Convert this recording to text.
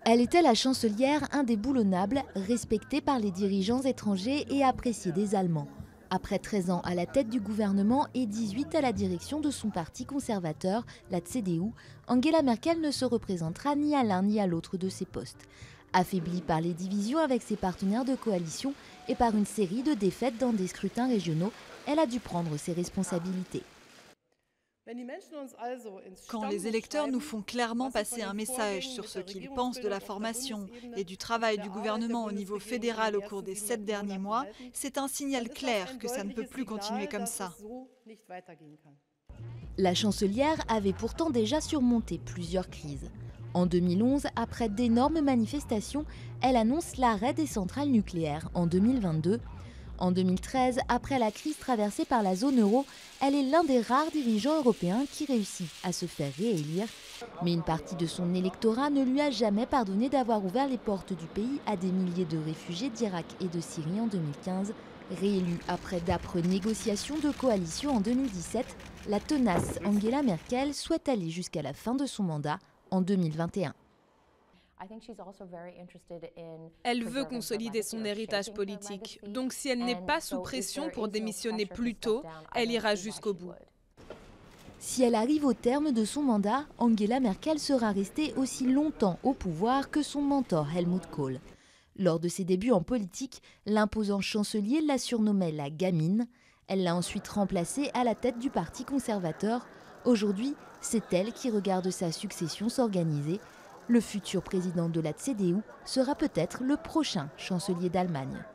Elle était la chancelière indéboulonnable, respectée par les dirigeants étrangers et appréciée des Allemands. Après 13 ans à la tête du gouvernement et 18 à la direction de son parti conservateur, la CDU, Angela Merkel ne se représentera ni à l'un ni à l'autre de ses postes. Affaiblie par les divisions avec ses partenaires de coalition et par une série de défaites dans des scrutins régionaux, elle a dû prendre ses responsabilités. Quand les électeurs nous font clairement passer un message sur ce qu'ils pensent de la formation et du travail du gouvernement au niveau fédéral au cours des 7 derniers mois, c'est un signal clair que ça ne peut plus continuer comme ça. La chancelière avait pourtant déjà surmonté plusieurs crises. En 2011, après d'énormes manifestations, elle annonce l'arrêt des centrales nucléaires. En 2022, en 2013, après la crise traversée par la zone euro, elle est l'un des rares dirigeants européens qui réussit à se faire réélire. Mais une partie de son électorat ne lui a jamais pardonné d'avoir ouvert les portes du pays à des milliers de réfugiés d'Irak et de Syrie en 2015. Réélue après d'âpres négociations de coalition en 2017, la tenace Angela Merkel souhaite aller jusqu'à la fin de son mandat en 2021. Elle veut consolider son héritage politique, donc si elle n'est pas sous pression pour démissionner plus tôt, elle ira jusqu'au bout. Si elle arrive au terme de son mandat, Angela Merkel sera restée aussi longtemps au pouvoir que son mentor Helmut Kohl. Lors de ses débuts en politique, l'imposant chancelier la surnommait la gamine. Elle l'a ensuite remplacée à la tête du parti conservateur. Aujourd'hui, c'est elle qui regarde sa succession s'organiser. Le futur président de la CDU sera peut-être le prochain chancelier d'Allemagne.